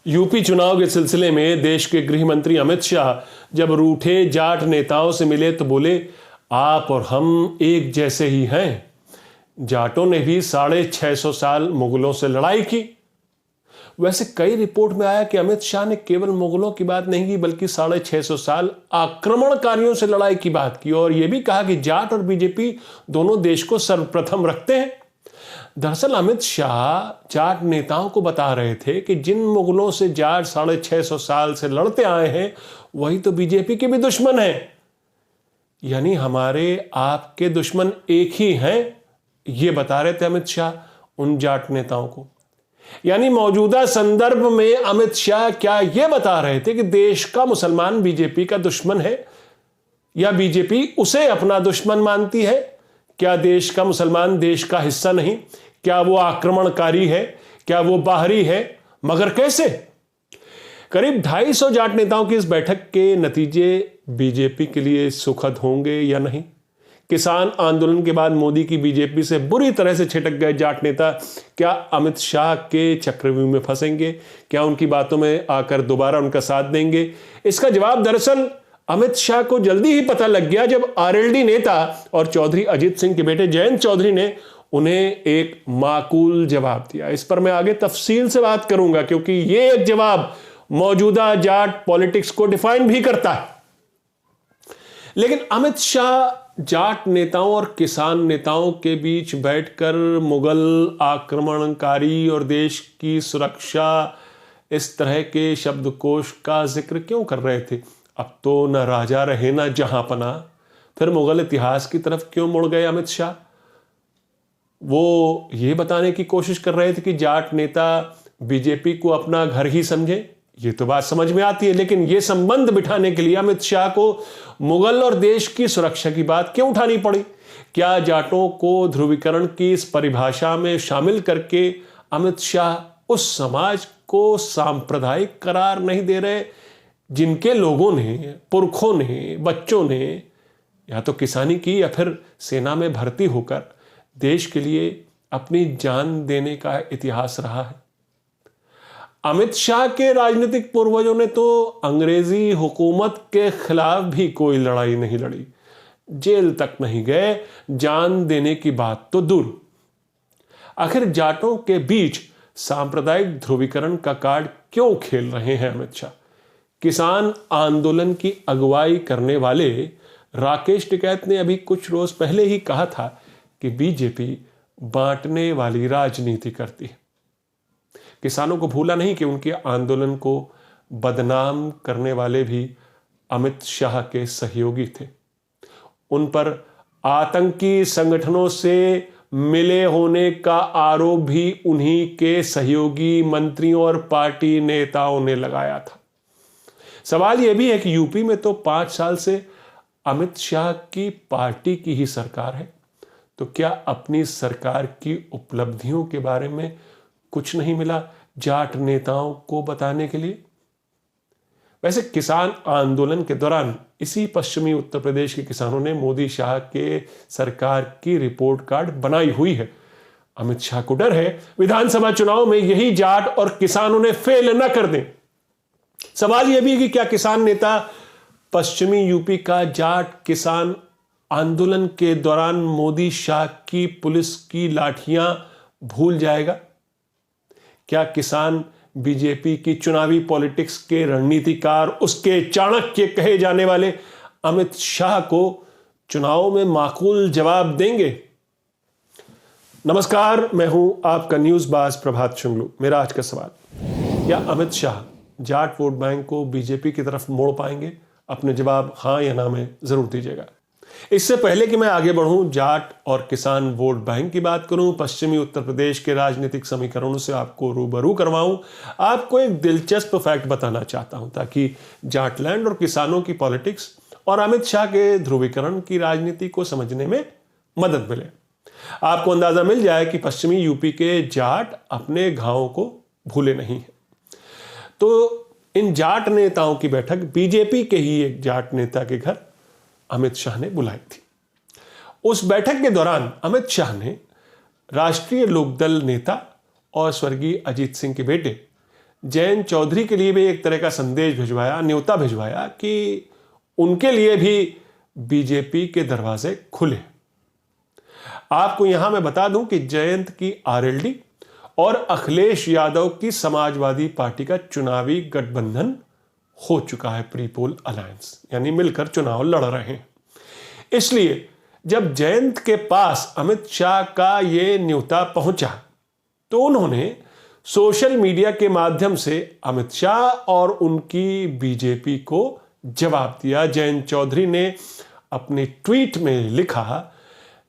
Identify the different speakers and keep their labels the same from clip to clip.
Speaker 1: UP चुनाव के सिलसिले में देश के गृह मंत्री अमित शाह जब रूठे जाट नेताओं से मिले तो बोले, आप और हम एक जैसे ही हैं। जाटों ने भी 650 साल मुगलों से लड़ाई की। वैसे कई रिपोर्ट में आया कि अमित शाह ने केवल मुगलों की बात नहीं की बल्कि 650 साल आक्रमणकारियों से लड़ाई की बात की और यह भी कहा कि जाट और बीजेपी दोनों देश को सर्वप्रथम रखते हैं। दरअसल अमित शाह जाट नेताओं को बता रहे थे कि जिन मुगलों से जाट 650 साल से लड़ते आए हैं वही तो बीजेपी के भी दुश्मन हैं। यानी हमारे आपके दुश्मन एक ही हैं, ये बता रहे थे अमित शाह उन जाट नेताओं को। यानी मौजूदा संदर्भ में अमित शाह क्या यह बता रहे थे कि देश का मुसलमान बीजेपी का दुश्मन है या बीजेपी उसे अपना दुश्मन मानती है? क्या देश का मुसलमान देश का हिस्सा नहीं? क्या वो आक्रमणकारी है? क्या वो बाहरी है? मगर कैसे? करीब 250 जाट नेताओं की इस बैठक के नतीजे बीजेपी के लिए सुखद होंगे या नहीं? किसान आंदोलन के बाद मोदी की बीजेपी से बुरी तरह से छिटक गए जाट नेता क्या अमित शाह के चक्रव्यूह में फंसेंगे? क्या उनकी बातों में आकर दोबारा उनका साथ देंगे? इसका जवाब दरअसल अमित शाह को जल्दी ही पता लग गया जब आरएलडी नेता और चौधरी अजीत सिंह के बेटे जयंत चौधरी ने उन्हें एक माकूल जवाब दिया। इस पर मैं आगे तफसील से बात करूंगा क्योंकि यह एक जवाब मौजूदा जाट पॉलिटिक्स को डिफाइन भी करता है। लेकिन अमित शाह जाट नेताओं और किसान नेताओं के बीच बैठकर मुगल आक्रमणकारी और देश की सुरक्षा इस तरह के शब्दकोश का जिक्र क्यों कर रहे थे? अब तो न राजा रहे न जहांपना, फिर मुगल इतिहास की तरफ क्यों मुड़ गए अमित शाह? वो ये बताने की कोशिश कर रहे थे कि जाट नेता बीजेपी को अपना घर ही समझे। ये तो बात समझ में आती है, लेकिन ये संबंध बिठाने के लिए अमित शाह को मुगल और देश की सुरक्षा की बात क्यों उठानी पड़ी? क्या जाटों को ध्रुवीकरण की इस परिभाषा में शामिल करके अमित शाह उस समाज को सांप्रदायिक करार नहीं दे रहे जिनके लोगों ने, पुरखों ने, बच्चों ने या तो किसानी की या फिर सेना में भर्ती होकर देश के लिए अपनी जान देने का इतिहास रहा है? अमित शाह के राजनीतिक पूर्वजों ने तो अंग्रेजी हुकूमत के खिलाफ भी कोई लड़ाई नहीं लड़ी, जेल तक नहीं गए, जान देने की बात तो दूर। आखिर जाटों के बीच सांप्रदायिक ध्रुवीकरण का कार्ड क्यों खेल रहे हैं अमित शाह? किसान आंदोलन की अगुवाई करने वाले राकेश टिकैत ने अभी कुछ रोज पहले ही कहा था कि बीजेपी बांटने वाली राजनीति करती है। किसानों को भूला नहीं कि उनके आंदोलन को बदनाम करने वाले भी अमित शाह के सहयोगी थे। उन पर आतंकी संगठनों से मिले होने का आरोप भी उन्हीं के सहयोगी मंत्रियों और पार्टी नेताओं ने लगाया था। सवाल यह भी है कि यूपी में तो 5 साल से अमित शाह की पार्टी की ही सरकार है, तो क्या अपनी सरकार की उपलब्धियों के बारे में कुछ नहीं मिला जाट नेताओं को बताने के लिए? वैसे किसान आंदोलन के दौरान इसी पश्चिमी उत्तर प्रदेश के किसानों ने मोदी शाह के सरकार की रिपोर्ट कार्ड बनाई हुई है। अमित शाह को डर है विधानसभा चुनाव में यही जाट और किसानों ने फेल न कर दें। सवाल यह भी है कि क्या किसान नेता पश्चिमी यूपी का जाट किसान आंदोलन के दौरान मोदी शाह की पुलिस की लाठियां भूल जाएगा? क्या किसान बीजेपी की चुनावी पॉलिटिक्स के रणनीतिकार, उसके चाणक्य कहे जाने वाले अमित शाह को चुनाव में माकूल जवाब देंगे? नमस्कार, मैं हूं आपका न्यूज बाज प्रभात शुंगलू। मेरा आज का सवाल, क्या अमित शाह जाट वोट बैंक को बीजेपी की तरफ मोड़ पाएंगे? अपने जवाब हां या ना में जरूर दीजिएगा। इससे पहले कि मैं आगे बढ़ूं, जाट और किसान वोट बैंक की बात करूं, पश्चिमी उत्तर प्रदेश के राजनीतिक समीकरणों से आपको रूबरू करवाऊं, आपको एक दिलचस्प फैक्ट बताना चाहता हूं ताकि जाटलैंड और किसानों की पॉलिटिक्स और अमित शाह के ध्रुवीकरण की राजनीति को समझने में मदद मिले। आपको अंदाजा मिल जाए कि पश्चिमी यूपी के जाट अपने घावों को भूले नहीं है। तो इन जाट नेताओं की बैठक बीजेपी के ही एक जाट नेता के घर अमित शाह ने बुलाई थी। उस बैठक के दौरान अमित शाह ने राष्ट्रीय लोकदल नेता और स्वर्गीय अजीत सिंह के बेटे जयंत चौधरी के लिए भी एक तरह का संदेश भिजवाया, न्योता भिजवाया कि उनके लिए भी बीजेपी के दरवाजे खुले। आपको यहां मैं बता दूं कि जयंत की आरएलडी और अखिलेश यादव की समाजवादी पार्टी का चुनावी गठबंधन हो चुका है, प्री पोल अलायंस, यानी मिलकर चुनाव लड़ रहे हैं। इसलिए जब जयंत के पास अमित शाह का यह न्योता पहुंचा तो उन्होंने सोशल मीडिया के माध्यम से अमित शाह और उनकी बीजेपी को जवाब दिया। जयंत चौधरी ने अपने ट्वीट में लिखा,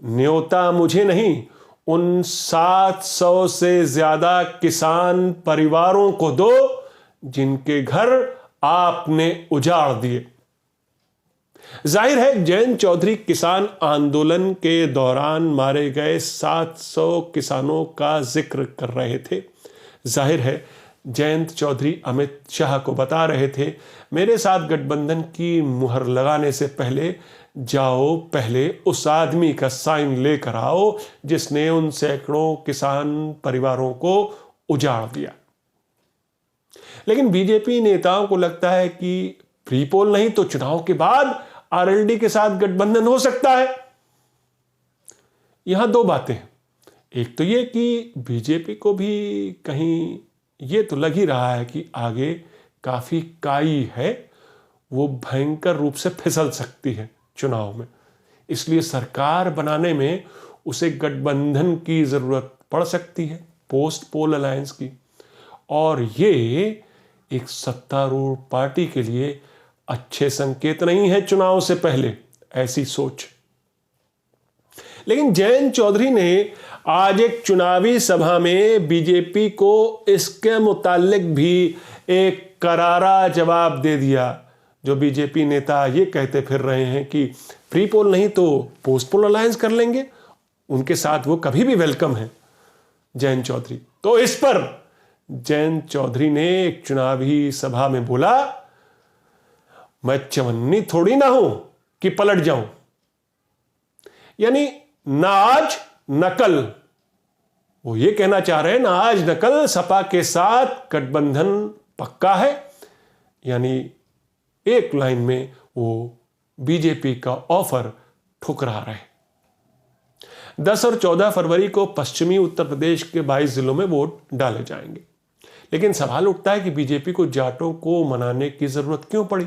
Speaker 1: न्योता मुझे नहीं, उन 700 से ज्यादा किसान परिवारों को दो जिनके घर आपने उजाड़ दिए। जाहिर है जयंत चौधरी किसान आंदोलन के दौरान मारे गए 700 किसानों का जिक्र कर रहे थे। जाहिर है जयंत चौधरी अमित शाह को बता रहे थे, मेरे साथ गठबंधन की मुहर लगाने से पहले जाओ पहले उस आदमी का साइन लेकर आओ जिसने उन सैकड़ों किसान परिवारों को उजाड़ दिया। लेकिन बीजेपी नेताओं को लगता है कि प्री पोल नहीं तो चुनाव के बाद आरएलडी के साथ गठबंधन हो सकता है। यहां दो बातें हैं। एक तो यह कि बीजेपी को भी कहीं यह तो लग ही रहा है कि आगे काफी काई है, वो भयंकर रूप से फिसल सकती है चुनाव में, इसलिए सरकार बनाने में उसे गठबंधन की जरूरत पड़ सकती है, पोस्ट पोल अलायंस की। और ये एक सत्तारूढ़ पार्टी के लिए अच्छे संकेत नहीं है चुनाव से पहले ऐसी सोच। लेकिन जयंत चौधरी ने आज एक चुनावी सभा में बीजेपी को इसके मुतालिक भी एक करारा जवाब दे दिया। जो बीजेपी नेता ये कहते फिर रहे हैं कि प्री पोल नहीं तो पोस्ट पोल अलायंस कर लेंगे, उनके साथ वो कभी भी वेलकम है जयंत चौधरी। तो इस पर जयंत चौधरी ने एक चुनावी सभा में बोला, मैं चवन्नी थोड़ी ना हूं कि पलट जाऊं, यानी ना आज न कल। वो ये कहना चाह रहे हैं ना आज न कल सपा के साथ गठबंधन पक्का है, यानी एक लाइन में वो बीजेपी का ऑफर ठुकरा रहे। 10 और 14 फरवरी को पश्चिमी उत्तर प्रदेश के 22 जिलों में वोट डाले जाएंगे। लेकिन सवाल उठता है कि बीजेपी को जाटों को मनाने की जरूरत क्यों पड़ी?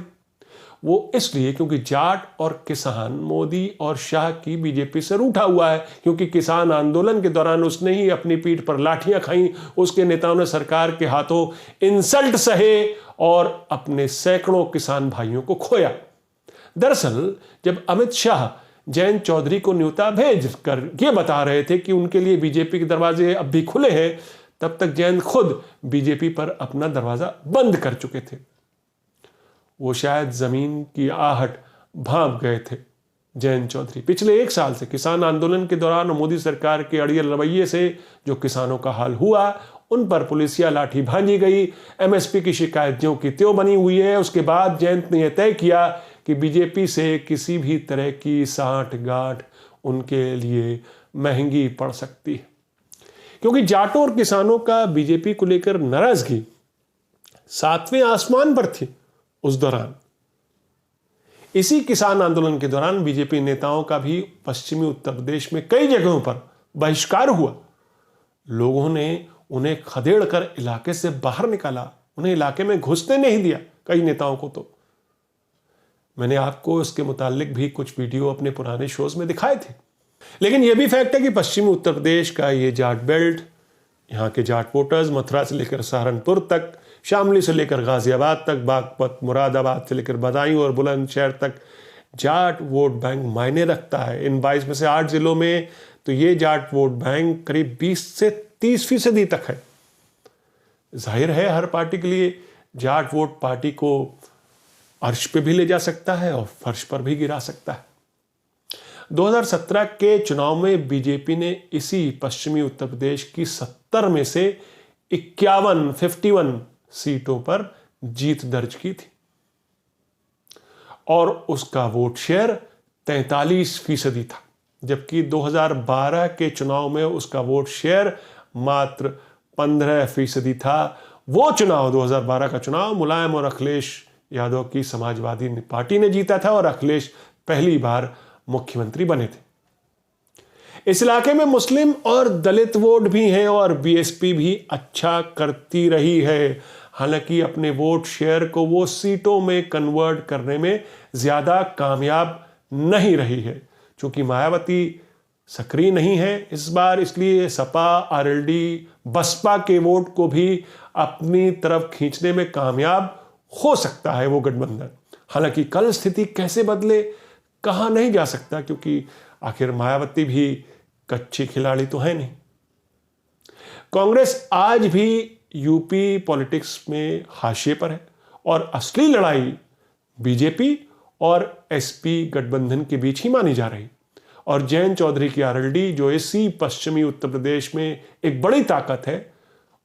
Speaker 1: वो इसलिए क्योंकि जाट और किसान मोदी और शाह की बीजेपी से रूठा हुआ है, क्योंकि किसान आंदोलन के दौरान उसने ही अपनी पीठ पर लाठियां खाई, उसके नेताओं ने सरकार के हाथों इंसल्ट सहे और अपने सैकड़ों किसान भाइयों को खोया। दरअसल जब अमित शाह जयंत चौधरी को न्योता भेज कर ये बता रहे थे कि उनके लिए बीजेपी के दरवाजे अब भी खुले हैं, तब तक जयंत खुद बीजेपी पर अपना दरवाजा बंद कर चुके थे। वो शायद जमीन की आहट भांप गए थे जयंत चौधरी। पिछले 1 साल से किसान आंदोलन के दौरान मोदी सरकार के अड़ियल रवैये से जो किसानों का हाल हुआ, उन पर पुलिसिया लाठी भांजी गई, एमएसपी की शिकायत ज्यों की त्यों बनी हुई है। उसके बाद जयंत ने यह तय किया कि बीजेपी से किसी भी तरह की सांठ-गांठ उनके लिए महंगी पड़ सकती है, क्योंकि जाटों और किसानों का बीजेपी को लेकर नाराजगी 7वें आसमान पर थी उस दौरान। इसी किसान आंदोलन के दौरान बीजेपी नेताओं का भी पश्चिमी उत्तर प्रदेश में कई जगहों पर बहिष्कार हुआ। लोगों ने उन्हें खदेड़ कर इलाके से बाहर निकाला, उन्हें इलाके में घुसने नहीं दिया कई नेताओं को। तो मैंने आपको इसके मुतालिक भी कुछ वीडियो अपने पुराने शोज में दिखाए थे। लेकिन यह भी फैक्ट है कि पश्चिमी उत्तर प्रदेश का ये जाट बेल्ट, यहाँ के जाट वोटर्स मथुरा से लेकर सहारनपुर तक, शामली से लेकर गाजियाबाद तक, बागपत मुरादाबाद से लेकर बदायूं और बुलंदशहर तक जाट वोट बैंक मायने रखता है। इन 22 में से 8 जिलों में तो ये जाट वोट बैंक करीब 20 से 30% तक है। जाहिर है हर पार्टी के लिए जाट वोट पार्टी को अर्श पे भी ले जा सकता है और फर्श पर भी गिरा सकता है। 2017 के चुनाव में बीजेपी ने इसी पश्चिमी उत्तर प्रदेश की 70 में से 51 सीटों पर जीत दर्ज की थी और उसका वोट शेयर 43% था, जबकि 2012 के चुनाव में उसका वोट शेयर मात्र 15% था। वो चुनाव 2012 का चुनाव मुलायम और अखिलेश यादव की समाजवादी पार्टी ने जीता था और अखिलेश पहली बार मुख्यमंत्री बने थे। इस इलाके में मुस्लिम और दलित वोट भी हैं और बीएसपी भी अच्छा करती रही है। हालांकि अपने वोट शेयर को वो सीटों में कन्वर्ट करने में ज्यादा कामयाब नहीं रही है। चूंकि मायावती सक्रिय नहीं है इस बार, इसलिए सपा, आरएलडी, बसपा के वोट को भी अपनी तरफ खींचने में कामयाब हो सकता है वो गठबंधन। हालांकि कल स्थिति कैसे बदले कहा नहीं जा सकता, क्योंकि आखिर मायावती भी कच्ची खिलाड़ी तो है नहीं। कांग्रेस आज भी यूपी पॉलिटिक्स में हाशिए पर है और असली लड़ाई बीजेपी और एसपी गठबंधन के बीच ही मानी जा रही। और जयंत चौधरी की आरएलडी, जो इसी पश्चिमी उत्तर प्रदेश में एक बड़ी ताकत है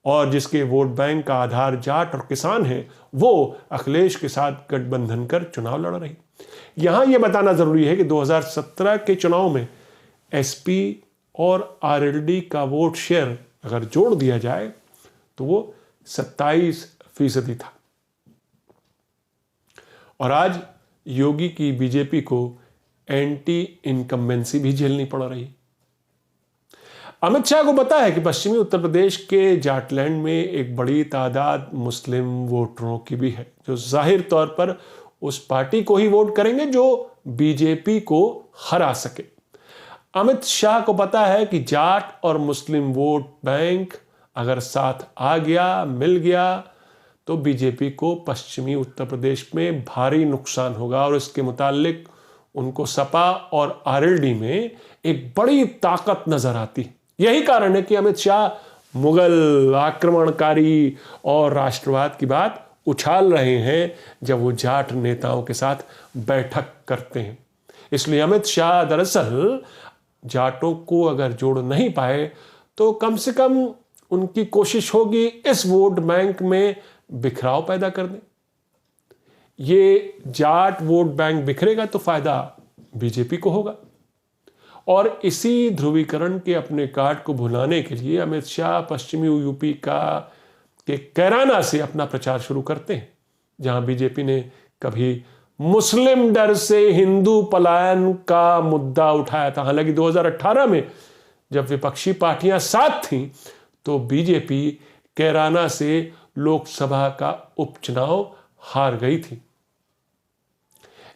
Speaker 1: और जिसके वोट बैंक का आधार जाट और किसान है, वो अखिलेश के साथ गठबंधन कर चुनाव लड़ रही। यहां यह बताना जरूरी है कि 2017 के चुनाव में एसपी और आरएलडी का वोट शेयर अगर जोड़ दिया जाए तो वो 27% था। और आज योगी की बीजेपी को एंटी इनकम्बेंसी भी झेलनी पड़ रही। अमित शाह को पता है कि पश्चिमी उत्तर प्रदेश के जाटलैंड में एक बड़ी तादाद मुस्लिम वोटरों की भी है, जो जाहिर तौर पर उस पार्टी को ही वोट करेंगे जो बीजेपी को हरा सके। अमित शाह को पता है कि जाट और मुस्लिम वोट बैंक अगर साथ आ गया, मिल गया, तो बीजेपी को पश्चिमी उत्तर प्रदेश में भारी नुकसान होगा और इसके मुतालिक उनको सपा और आरएलडी में एक बड़ी ताकत नजर आती। यही कारण है कि अमित शाह मुगल, आक्रमणकारी और राष्ट्रवाद की बात उछाल रहे हैं जब वो जाट नेताओं के साथ बैठक करते हैं। इसलिए अमित शाह दरअसल जाटों को अगर जोड़ नहीं पाए तो कम से कम उनकी कोशिश होगी इस वोट बैंक में बिखराव पैदा कर दें। ये जाट वोट बैंक बिखरेगा तो फायदा बीजेपी को होगा। और इसी ध्रुवीकरण के अपने कार्ड को भुलाने के लिए अमित शाह पश्चिमी यूपी के कैराना से अपना प्रचार शुरू करते हैं, जहां बीजेपी ने कभी मुस्लिम डर से हिंदू पलायन का मुद्दा उठाया था। हालांकि 2018 में जब विपक्षी पार्टियां साथ थीं तो बीजेपी कैराना से लोकसभा का उपचुनाव हार गई थी।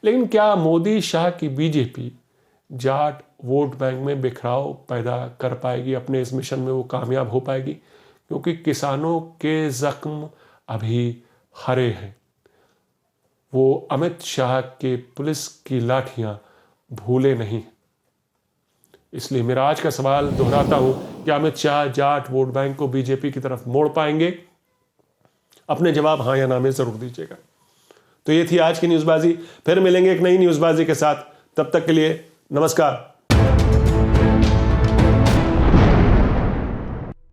Speaker 1: लेकिन क्या मोदी शाह की बीजेपी जाट वोट बैंक में बिखराव पैदा कर पाएगी? अपने इस मिशन में वो कामयाब हो पाएगी? क्योंकि किसानों के जख्म अभी हरे हैं। वो अमित शाह के पुलिस की लाठियां भूले नहीं। इसलिए मेरा आज का सवाल दोहराता हूं कि अमित शाह जाट वोट बैंक को बीजेपी की तरफ मोड़ पाएंगे? अपने जवाब हां या ना में जरूर दीजिएगा। तो ये थी आज की न्यूज़बाजी। फिर मिलेंगे एक नई न्यूज़बाजी के साथ। तब तक के लिए नमस्कार।